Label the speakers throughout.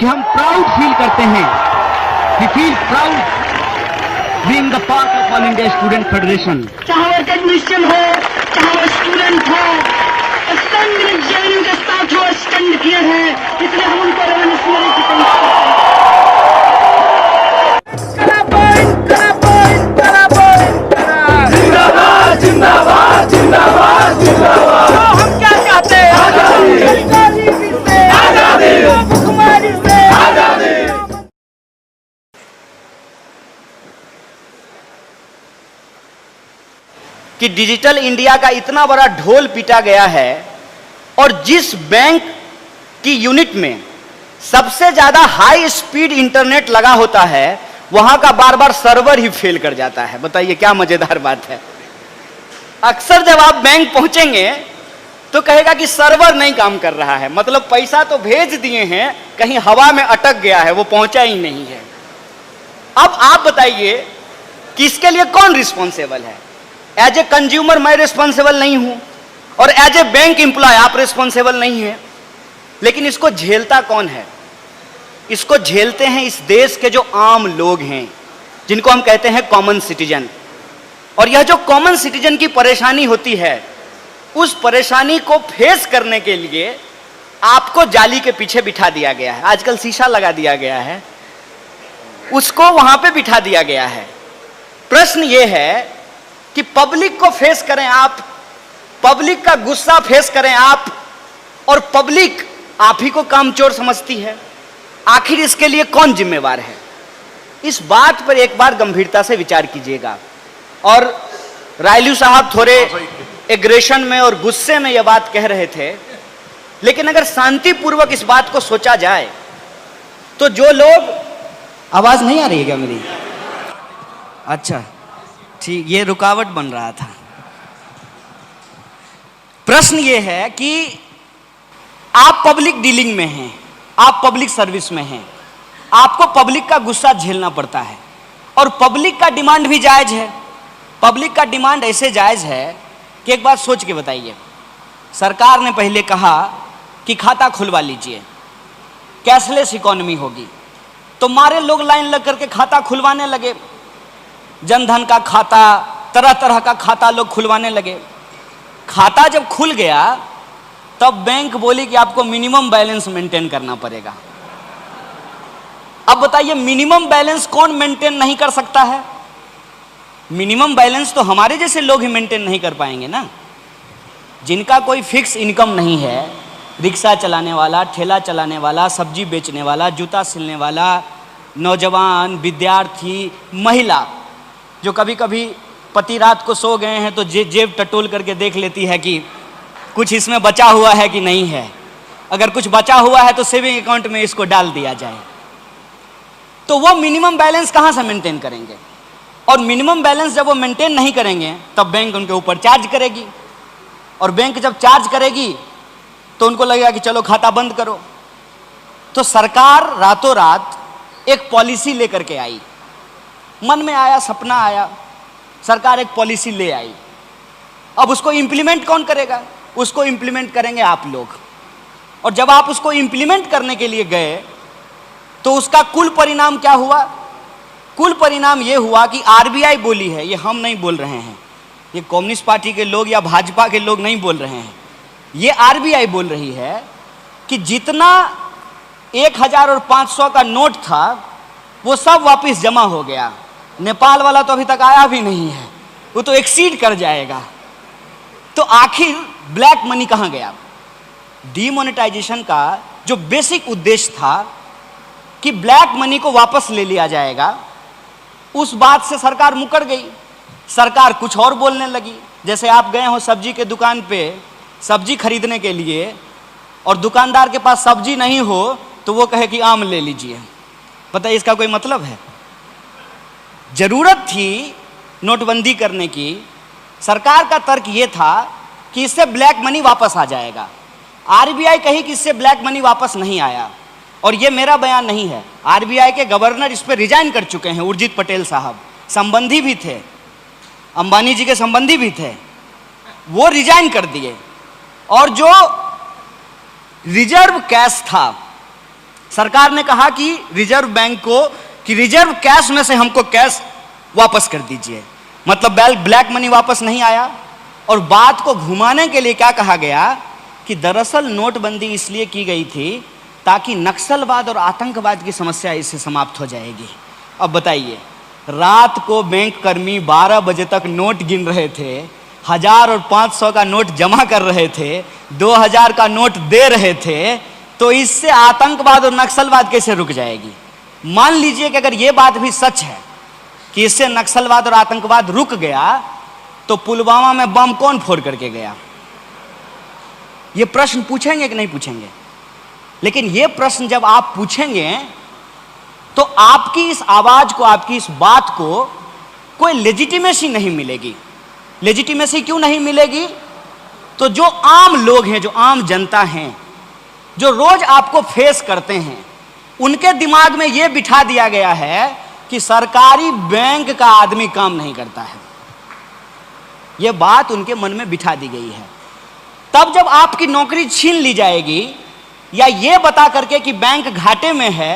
Speaker 1: कि हम proud feel करते हैं, we feel proud being the part of all India student federation.
Speaker 2: चाहे वो टेक्नीशियन हो, चाहे वो स्टूडेंट हो, स्टैंड जेएनयू के साथ जो स्टैंड किए हैं, इसलिए हम उनको रेवोल्यूशनरी डिफेंस करते हैं।
Speaker 3: जिंदाबाद जिंदाबाद जिंदाबाद जिंदाबाद।
Speaker 2: तो हम क्या चाहते हैं?
Speaker 3: आजादी
Speaker 2: भुखमरी से
Speaker 3: आजादी।
Speaker 4: कि डिजिटल इंडिया का इतना बड़ा ढोल पीटा गया है और जिस बैंक की यूनिट में सबसे ज्यादा हाई स्पीड इंटरनेट लगा होता है वहां का बार बार सर्वर ही फेल कर जाता है। बताइए क्या मजेदार बात है। अक्सर जब आप बैंक पहुंचेंगे तो कहेगा कि सर्वर नहीं काम कर रहा है, मतलब पैसा तो भेज दिए हैं, कहीं हवा में अटक गया है, वो पहुंचा ही नहीं है। अब आप बताइए कि इसके लिए कौन रिस्पॉन्सिबल है? एज ए कंज्यूमर मैं रिस्पॉन्सिबल नहीं हूं और एज ए बैंक एम्प्लॉय आप रिस्पॉन्सिबल नहीं है, लेकिन इसको झेलता कौन है? इसको झेलते हैं इस देश के जो आम लोग हैं, जिनको हम कहते हैं कॉमन सिटीजन। और यह जो कॉमन सिटीजन की परेशानी होती है, उस परेशानी को फेस करने के लिए आपको जाली के पीछे बिठा दिया गया है। आजकल शीशा लगा दिया गया है, उसको वहां पे बिठा दिया गया है। प्रश्न यह है कि पब्लिक को फेस करें आप, पब्लिक का गुस्सा फेस करें आप, और पब्लिक आप ही को कामचोर समझती है। आखिर इसके लिए कौन जिम्मेवार है? इस बात पर एक बार गंभीरता से विचार कीजिएगा। और रायलू साहब थोड़े एग्रेशन में और गुस्से में यह बात कह रहे थे, लेकिन अगर शांतिपूर्वक इस बात को सोचा जाए तो जो लोग, आवाज नहीं आ रही है क्या मेरी? अच्छा ठीक, ये रुकावट बन रहा था। प्रश्न ये है कि आप पब्लिक डीलिंग में हैं, आप पब्लिक सर्विस में हैं, आपको पब्लिक का गुस्सा झेलना पड़ता है और पब्लिक का डिमांड भी जायज है। पब्लिक का डिमांड ऐसे जायज है कि एक बात सोच के बताइए, सरकार ने पहले कहा कि खाता खुलवा लीजिए, कैशलेस इकोनॉमी होगी, तो मारे लोग लाइन लग करके खाता खुलवाने लगे। जनधन का खाता, तरह तरह का खाता लोग खुलवाने लगे। खाता जब खुल गया तब बैंक बोली कि आपको मिनिमम बैलेंस मेंटेन करना पड़ेगा। अब बताइए मिनिमम बैलेंस कौन मेंटेन नहीं कर सकता है? मिनिमम बैलेंस तो हमारे जैसे लोग ही मेंटेन नहीं कर पाएंगे ना, जिनका कोई फिक्स इनकम नहीं है, रिक्शा चलाने वाला, ठेला चलाने वाला, सब्जी बेचने वाला, जूता सिलने वाला, नौजवान, विद्यार्थी, महिला, जो कभी कभी पति रात को सो गए हैं तो जेब टटोल करके देख लेती है कि कुछ इसमें बचा हुआ है कि नहीं है। अगर कुछ बचा हुआ है तो सेविंग अकाउंट में इसको डाल दिया जाए। तो वो मिनिमम बैलेंस कहाँ से मेंटेन करेंगे? और मिनिमम बैलेंस जब वो मेंटेन नहीं करेंगे तब बैंक उनके ऊपर चार्ज करेगी, और बैंक जब चार्ज करेगी तो उनको लगेगा कि चलो खाता बंद करो। तो सरकार रातों रात एक पॉलिसी लेकर के आई, मन में आया, सपना आया, सरकार एक पॉलिसी ले आई। अब उसको इंप्लीमेंट कौन करेगा? उसको इंप्लीमेंट करेंगे आप लोग। और जब आप उसको इंप्लीमेंट करने के लिए गए तो उसका कुल परिणाम क्या हुआ? कुल परिणाम यह हुआ कि आरबीआई बोली है, ये हम नहीं बोल रहे हैं, ये कम्युनिस्ट पार्टी के लोग या भाजपा के लोग नहीं बोल रहे हैं, ये आरबीआई बोल रही है कि जितना 1000 और 500 का नोट था वो सब वापस जमा हो गया। नेपाल वाला तो अभी तक आया भी नहीं है, वो तो एक्सीड कर जाएगा। तो आखिर ब्लैक मनी कहां गया? डीमोनेटाइजेशन का जो बेसिक उद्देश्य था कि ब्लैक मनी को वापस ले लिया जाएगा, उस बात से सरकार मुकर गई। सरकार कुछ और बोलने लगी। जैसे आप गए हो सब्जी के दुकान पे सब्जी खरीदने के लिए और दुकानदार के पास सब्जी नहीं हो तो वो कहे कि आम ले लीजिए। पता है इसका कोई मतलब है? जरूरत थी नोटबंदी करने की। सरकार का तर्क ये था कि इससे ब्लैक मनी वापस आ जाएगा। आरबीआई कही कि इससे ब्लैक मनी वापस नहीं आया, और ये मेरा बयान नहीं है, आरबीआई के गवर्नर इस पर रिजाइन कर चुके हैं, उर्जित पटेल साहब, संबंधी भी थे, अंबानी जी के संबंधी भी थे, वो रिजाइन कर दिए। और जो रिजर्व कैश था सरकार ने कहा कि रिजर्व बैंक को कि रिजर्व कैश में से हमको कैश वापस कर दीजिए, मतलब ब्लैक मनी वापस नहीं आया। और बात को घुमाने के लिए क्या कहा गया कि दरअसल नोटबंदी इसलिए की गई थी ताकि नक्सलवाद और आतंकवाद की समस्या इससे समाप्त हो जाएगी। अब बताइए, रात को बैंक कर्मी 12 बजे तक नोट गिन रहे थे, 1000 और 500 का नोट जमा कर रहे थे, 2000 का नोट दे रहे थे, तो इससे आतंकवाद और नक्सलवाद कैसे रुक जाएगी? मान लीजिए कि अगर ये बात भी सच है कि इससे नक्सलवाद और आतंकवाद रुक गया, तो पुलवामा में बम कौन फोड़ करके गया? ये प्रश्न पूछेंगे कि नहीं पूछेंगे? लेकिन ये प्रश्न जब आप पूछेंगे तो आपकी इस आवाज को, आपकी इस बात को कोई लेजिटिमेसी नहीं मिलेगी। लेजिटिमेसी क्यों नहीं मिलेगी? तो जो आम लोग हैं, जो आम जनता हैं, जो रोज आपको फेस करते हैं, उनके दिमाग में यह बिठा दिया गया है कि सरकारी बैंक का आदमी काम नहीं करता है। यह बात उनके मन में बिठा दी गई है। तब जब आपकी नौकरी छीन ली जाएगी, या यह बता करके कि बैंक घाटे में है,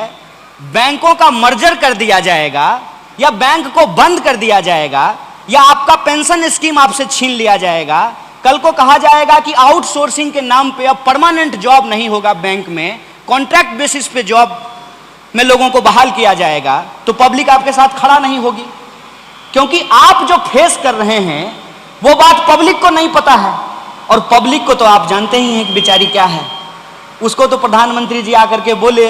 Speaker 4: बैंकों का मर्जर कर दिया जाएगा, या बैंक को बंद कर दिया जाएगा, या आपका पेंशन स्कीम आपसे छीन लिया जाएगा, कल को कहा जाएगा कि आउटसोर्सिंग के नाम पे अब परमानेंट जॉब नहीं होगा बैंक में, कॉन्ट्रैक्ट बेसिस पे जॉब में लोगों को बहाल किया जाएगा, तो पब्लिक आपके साथ खड़ा नहीं होगी। क्योंकि आप जो फेस कर रहे हैं वो बात पब्लिक को नहीं पता है, और पब्लिक को तो आप जानते ही हैं कि बेचारी क्या है। उसको तो प्रधानमंत्री जी आकर के बोले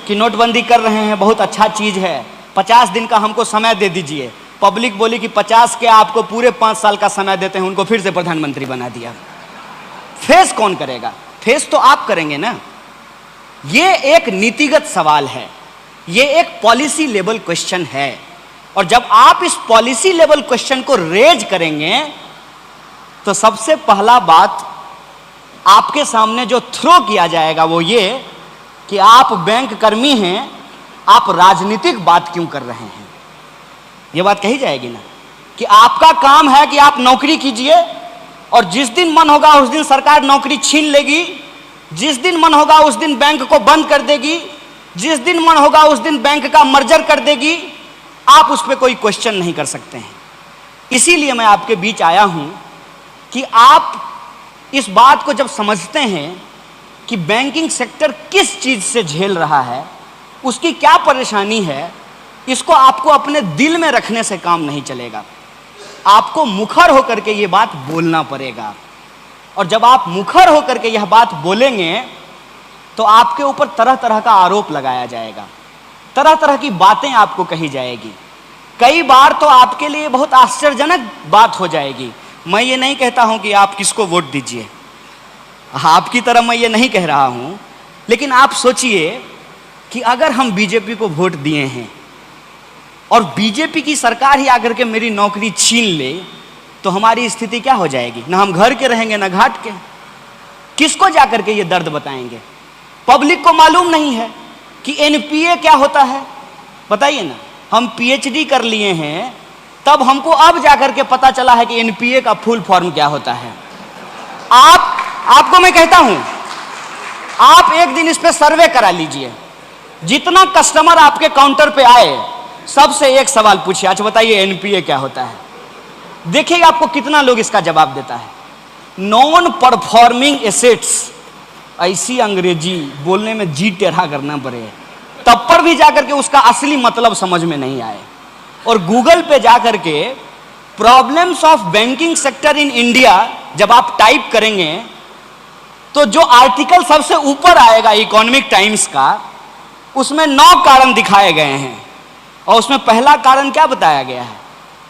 Speaker 4: कि नोटबंदी कर रहे हैं, बहुत अच्छा चीज है, 50 दिन का हमको समय दे दीजिए। पब्लिक बोली कि 50 के आपको पूरे 5 साल का समय देते हैं, उनको फिर से प्रधानमंत्री बना दिया। फेस कौन करेगा? फेस तो आप करेंगे ना। ये एक नीतिगत सवाल है, ये एक पॉलिसी लेवल क्वेश्चन है, और जब आप इस पॉलिसी लेवल क्वेश्चन को रेज करेंगे तो सबसे पहला बात आपके सामने जो थ्रो किया जाएगा वो ये कि आप बैंक कर्मी हैं, आप राजनीतिक बात क्यों कर रहे हैं? ये बात कही जाएगी ना कि आपका काम है कि आप नौकरी कीजिए, और जिस दिन मन होगा उस दिन सरकार नौकरी छीन लेगी, जिस दिन मन होगा उस दिन बैंक को बंद कर देगी, जिस दिन मन होगा उस दिन बैंक का मर्जर कर देगी। आप उस पर कोई क्वेश्चन नहीं कर सकते हैं। इसीलिए मैं आपके बीच आया हूं कि आप इस बात को जब समझते हैं कि बैंकिंग सेक्टर किस चीज से झेल रहा है, उसकी क्या परेशानी है, इसको आपको अपने दिल में रखने से काम नहीं चलेगा। आपको मुखर होकर के ये बात बोलना पड़ेगा, और जब आप मुखर होकर के यह बात बोलेंगे तो आपके ऊपर तरह तरह का आरोप लगाया जाएगा, तरह तरह की बातें आपको कही जाएगी। कई बार तो आपके लिए बहुत आश्चर्यजनक बात हो जाएगी। मैं ये नहीं कहता हूं कि आप किसको वोट दीजिए, आपकी तरह मैं ये नहीं कह रहा हूं, लेकिन आप सोचिए कि अगर हम बीजेपी को वोट दिए हैं और बीजेपी की सरकार ही आकर के मेरी नौकरी छीन ले, तो हमारी स्थिति क्या हो जाएगी? ना हम घर के रहेंगे ना घाट के। किसको जाकर के ये दर्द बताएंगे? पब्लिक को मालूम नहीं है कि एनपीए क्या होता है। बताइए ना, हम पीएचडी कर लिए हैं, तब हमको अब जाकर के पता चला है कि एनपीए का फुल फॉर्म क्या होता है। आपको मैं कहता हूं, आप एक दिन इस पे सर्वे करा लीजिए। जितना कस्टमर आपके काउंटर पे आए, सबसे एक सवाल पूछिए, अच्छा बताइए एनपीए क्या होता है। देखिए आपको कितना लोग इसका जवाब देता है। नॉन परफॉर्मिंग एसेट्स, ऐसी अंग्रेजी बोलने में जी टेढ़ा करना पड़े, तब पर भी जाकर के उसका असली मतलब समझ में नहीं आए। और गूगल पे जाकर के problems of banking sector in India जब आप टाइप करेंगे तो जो आर्टिकल सबसे ऊपर आएगा इकोनॉमिक टाइम्स का, उसमें 9 कारण दिखाए गए हैं, और उसमें पहला कारण क्या बताया गया है?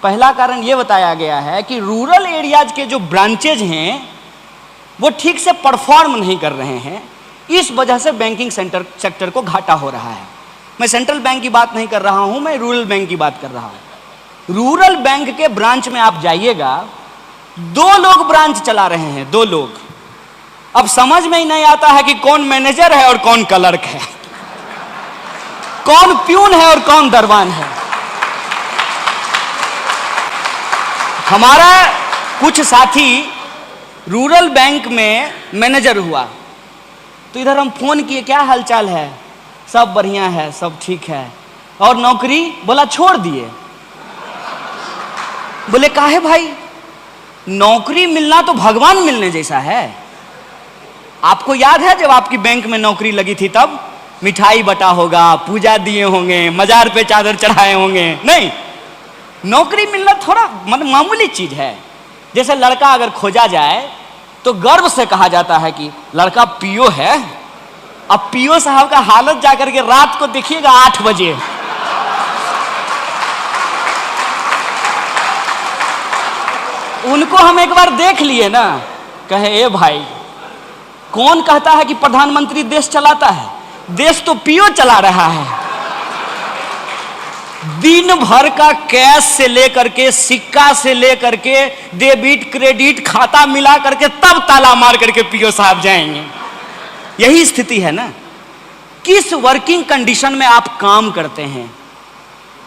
Speaker 4: पहला कारण यह बताया गया है कि रूरल एरियाज के जो ब्रांचेज हैं वो ठीक से परफॉर्म नहीं कर रहे हैं, इस वजह से बैंकिंग सेक्टर को घाटा हो रहा है। मैं सेंट्रल बैंक की बात नहीं कर रहा हूं, मैं रूरल बैंक की बात कर रहा हूं। रूरल बैंक के ब्रांच में आप जाइएगा, 2 लोग ब्रांच चला रहे हैं, 2 लोग। अब समझ में ही नहीं आता है कि कौन मैनेजर है और कौन क्लर्क है, कौन प्यून है और कौन दरबान है। हमारा कुछ साथी रूरल बैंक में मैनेजर हुआ, तो इधर हम फोन किए, क्या हालचाल है? सब बढ़िया है, सब ठीक है। और नौकरी? बोला छोड़ दिए। बोले काहे भाई? नौकरी मिलना तो भगवान मिलने जैसा है। आपको याद है जब आपकी बैंक में नौकरी लगी थी तब मिठाई बटा होगा, पूजा दिए होंगे, मजार पे चादर चढ़ाए होंगे? नहीं, नौकरी मिलना थोड़ा मामूली चीज है। जैसे लड़का अगर खोजा जाए तो गर्व से कहा जाता है कि लड़का पीओ है। अब पीओ साहब का हालत जाकर के रात को देखिएगा 8 बजे। उनको हम एक बार देख लिए ना, कहे ए भाई, कौन कहता है कि प्रधानमंत्री देश चलाता है? देश तो पीओ चला रहा है। दिन भर का कैश से लेकर के, सिक्का से लेकर के, डेबिट क्रेडिट खाता मिला करके तब ताला मार करके पीओ साहब जाएंगे। यही स्थिति है ना। किस वर्किंग कंडीशन में आप काम करते हैं?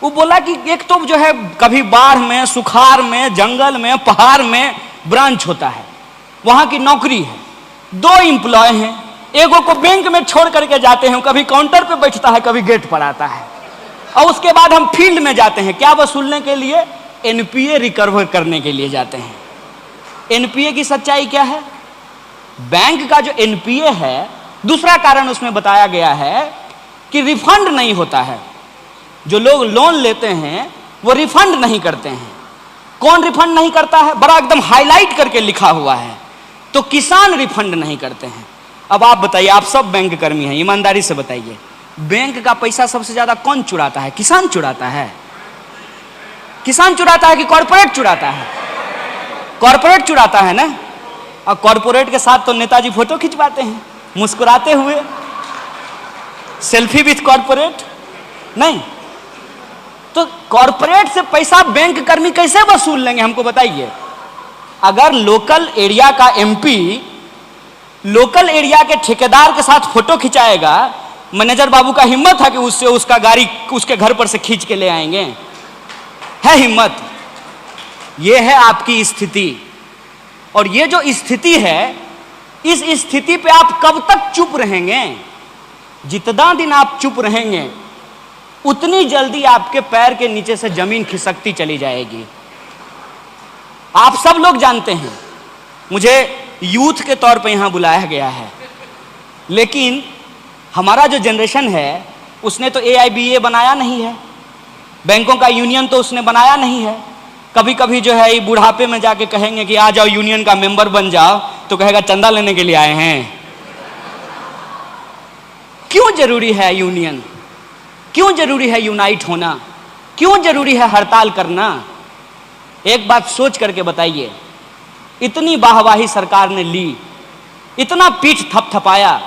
Speaker 4: वो बोला कि एक तो जो है कभी बाढ़ में, सुखाड़ में, जंगल में, पहाड़ में ब्रांच होता है, वहां की नौकरी है। 2 एम्प्लॉय हैं, एगो को बैंक में छोड़ करके जाते हैं, कभी काउंटर पे बैठता है, कभी गेट पर आता है। और उसके बाद हम फील्ड में जाते हैं, क्या वसूलने के लिए? एनपीए रिकवर करने के लिए जाते हैं। एनपीए की सच्चाई क्या है? बैंक का जो एनपीए है, दूसरा कारण उसमें बताया गया है कि रिफंड नहीं होता है। जो लोग लोन लेते हैं वो रिफंड नहीं करते हैं। कौन रिफंड नहीं करता है? बड़ा एकदम हाईलाइट करके लिखा हुआ है। तो किसान रिफंड नहीं करते हैं। अब आप बताइए, आप सब बैंक कर्मी हैं, ईमानदारी से बताइए, बैंक का पैसा सबसे ज्यादा कौन चुराता है? किसान चुराता है? किसान चुराता है कि कॉर्पोरेट चुराता है? कॉर्पोरेट चुराता है ना। और कॉर्पोरेट के साथ तो नेताजी फोटो खिंचवाते हैं मुस्कुराते हुए, सेल्फी विथ कॉर्पोरेट। नहीं, तो कॉर्पोरेट से पैसा बैंक कर्मी कैसे वसूल लेंगे? हमको बताइए। अगर लोकल एरिया का एमपी लोकल एरिया के ठेकेदार के साथ फोटो खिंचाएगा, मैनेजर बाबू का हिम्मत है कि उससे उसका गाड़ी उसके घर पर से खींच के ले आएंगे? है हिम्मत? ये है आपकी स्थिति। और ये जो स्थिति है, इस स्थिति पे आप कब तक चुप रहेंगे? जितना दिन आप चुप रहेंगे उतनी जल्दी आपके पैर के नीचे से जमीन खिसकती चली जाएगी। आप सब लोग जानते हैं, मुझे यूथ के तौर पे यहां बुलाया गया है, लेकिन हमारा जो जनरेशन है उसने तो AIBA बनाया नहीं है, बैंकों का यूनियन तो उसने बनाया नहीं है। कभी कभी जो है बुढ़ापे में जाके कहेंगे कि आ जाओ यूनियन का मेंबर बन जाओ, तो कहेगा चंदा लेने के लिए आए हैं। क्यों जरूरी है यूनियन? क्यों जरूरी है यूनाइट होना? क्यों जरूरी है हड़ताल करना? एक बात सोच करके बताइए। इतनी वाहवाही सरकार ने ली, इतना पीठ थपथपाया,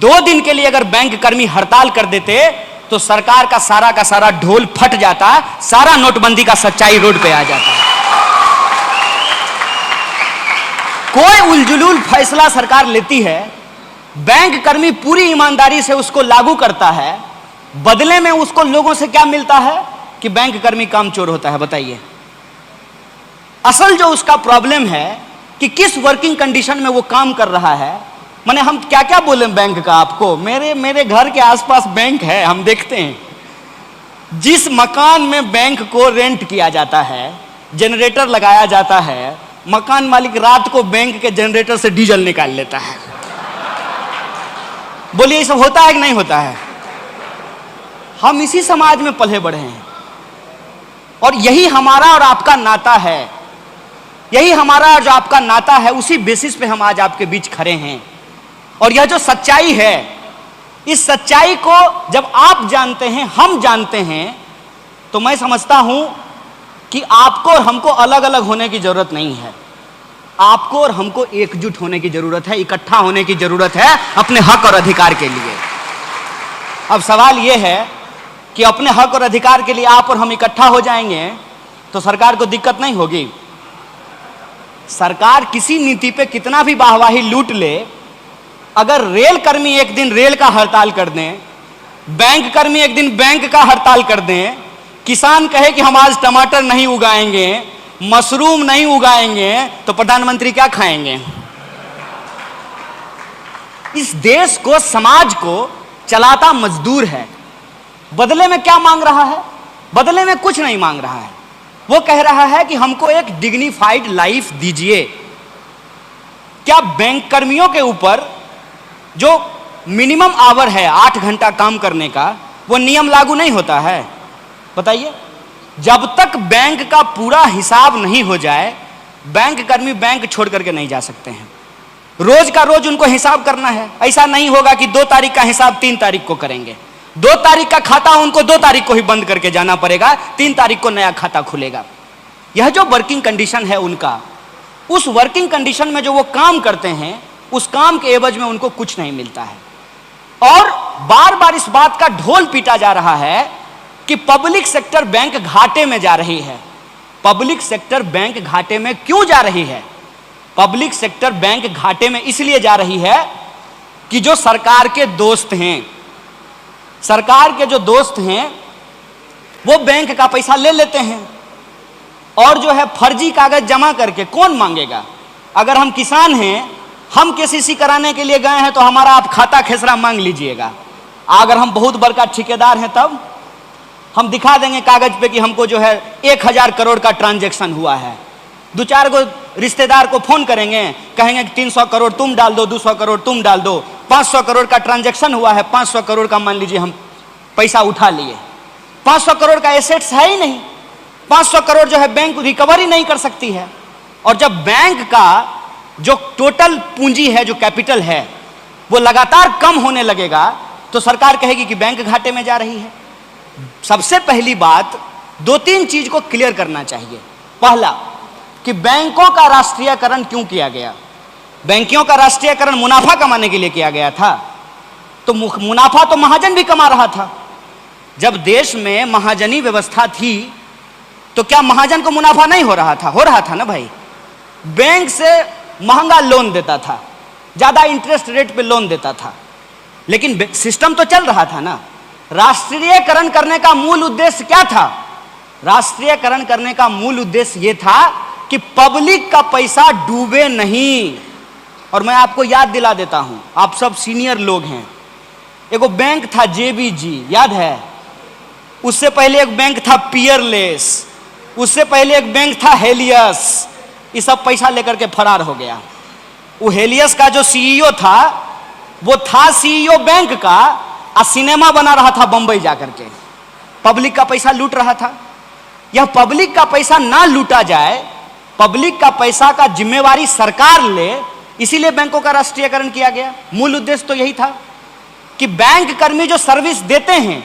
Speaker 4: 2 दिन के लिए अगर बैंक कर्मी हड़ताल कर देते तो सरकार का सारा ढोल फट जाता, सारा नोटबंदी का सच्चाई रोड पे आ जाता। कोई उलझुलूल फैसला सरकार लेती है, बैंक कर्मी पूरी ईमानदारी से उसको लागू करता है, बदले में उसको लोगों से क्या मिलता है? कि बैंक कर्मी कामचोर होता है। बताइए, असल जो उसका प्रॉब्लम है कि किस वर्किंग कंडीशन में वो काम कर रहा है। माने हम क्या क्या बोले बैंक का आपको? मेरे घर के आसपास बैंक है, हम देखते हैं। जिस मकान में बैंक को रेंट किया जाता है, जनरेटर लगाया जाता है, मकान मालिक रात को बैंक के जनरेटर से डीजल निकाल लेता है। बोलिए, ये सब होता है कि नहीं होता है? हम इसी समाज में पले बढ़े हैं और यही हमारा और आपका नाता है। यही हमारा और जो आपका नाता है, उसी बेसिस पे हम आज आपके बीच खड़े हैं। और यह जो सच्चाई है, इस सच्चाई को जब आप जानते हैं, हम जानते हैं, तो मैं समझता हूं कि आपको और हमको अलग अलग होने की जरूरत नहीं है। आपको और हमको एकजुट होने की जरूरत है, इकट्ठा होने की जरूरत है अपने हक और अधिकार के लिए। अब सवाल यह है कि अपने हक और अधिकार के लिए आप और हम इकट्ठा हो जाएंगे तो सरकार को दिक्कत नहीं होगी। सरकार किसी नीति पे कितना भी वाहवाही लूट ले, अगर रेल कर्मी एक दिन रेल का हड़ताल कर दें, बैंक कर्मी एक दिन बैंक का हड़ताल कर दें, किसान कहे कि हम आज टमाटर नहीं उगाएंगे, मशरूम नहीं उगाएंगे, तो प्रधानमंत्री क्या खाएंगे? इस देश को, समाज को चलाता मजदूर है। बदले में क्या मांग रहा है? बदले में कुछ नहीं मांग रहा है। वो कह रहा है कि हमको एक डिग्निफाइड लाइफ दीजिए। क्या बैंक कर्मियों के ऊपर जो मिनिमम आवर है 8 घंटा काम करने का, वो नियम लागू नहीं होता है? बताइए। जब तक बैंक का पूरा हिसाब नहीं हो जाए, बैंक कर्मी बैंक छोड़ करके नहीं जा सकते हैं। रोज का रोज उनको हिसाब करना है। ऐसा नहीं होगा कि 2 तारीख का हिसाब 3 तारीख को करेंगे। 2 तारीख का खाता उनको 2 तारीख को ही बंद करके जाना पड़ेगा, 3 तारीख को नया खाता खुलेगा। यह जो वर्किंग कंडीशन है उनका, उस वर्किंग कंडीशन में जो वो काम करते हैं, उस काम के एवज में उनको कुछ नहीं मिलता है। और बार बार इस बात का ढोल पीटा जा रहा है कि पब्लिक सेक्टर बैंक घाटे में जा रही है। पब्लिक सेक्टर बैंक घाटे में क्यों जा रही है? पब्लिक सेक्टर बैंक घाटे में इसलिए जा रही है कि जो सरकार के दोस्त हैं, सरकार के जो दोस्त हैं, वो बैंक का पैसा ले लेते हैं और जो है फर्जी कागज जमा करके कौन मांगेगा? अगर हम किसान हैं, हम केसीसी कराने के लिए गए हैं तो हमारा आप खाता खेसरा मांग लीजिएगा। अगर हम बहुत बड़का ठेकेदार हैं तब हम दिखा देंगे कागज पे कि हमको जो है 1000 करोड़ का ट्रांजैक्शन हुआ है। 2-4 गो रिश्तेदार को फोन करेंगे, कहेंगे कि 300 करोड़ तुम डाल दो, 200 करोड़ तुम डाल दो, 500 करोड़ का ट्रांजैक्शन हुआ है, 500 करोड़ का मान लीजिए हम पैसा उठा लिए। 500 करोड़ का एसेट्स है ही नहीं, 500 करोड़ जो है बैंक रिकवरी नहीं कर सकती है। और जब बैंक का जो टोटल पूंजी है, जो कैपिटल है, वो लगातार कम होने लगेगा तो सरकार कहेगी कि बैंक घाटे में जा रही है। सबसे पहली बात 2-3 चीज को क्लियर करना चाहिए। पहला कि बैंकों का राष्ट्रीयकरण क्यों किया गया? बैंकों का राष्ट्रीयकरण मुनाफा कमाने के लिए किया गया था। तो मुनाफा तो महाजन भी कमा रहा था। जब देश में महाजनी व्यवस्था थी तो क्या महाजन को मुनाफा नहीं हो रहा था? हो रहा था ना भाई। बैंक से महंगा लोन देता था, ज्यादा इंटरेस्ट रेट पे लोन देता था, लेकिन सिस्टम तो चल रहा था ना। राष्ट्रीयकरण करने का मूल उद्देश्य क्या था? राष्ट्रीयकरण करने का मूल उद्देश्य यह था कि पब्लिक का पैसा डूबे नहीं। और मैं आपको याद दिला देता हूं, आप सब सीनियर लोग हैं, एगो बैंक था JBG, याद है? उससे पहले एक बैंक था पियरलेस, उससे पहले एक बैंक था हेलियस। ये सब पैसा लेकर के फरार हो गया। वो हेलियस का जो CEO था, वो था CEO बैंक का, और सिनेमा बना रहा था बंबई जाकर के, पब्लिक का पैसा लूट रहा था। यह पब्लिक का पैसा ना लूटा जाए, पब्लिक का पैसा का जिम्मेवारी सरकार ले, इसीलिए बैंकों का राष्ट्रीयकरण किया गया। मूल उद्देश्य तो यही था कि बैंक कर्मी जो सर्विस देते हैं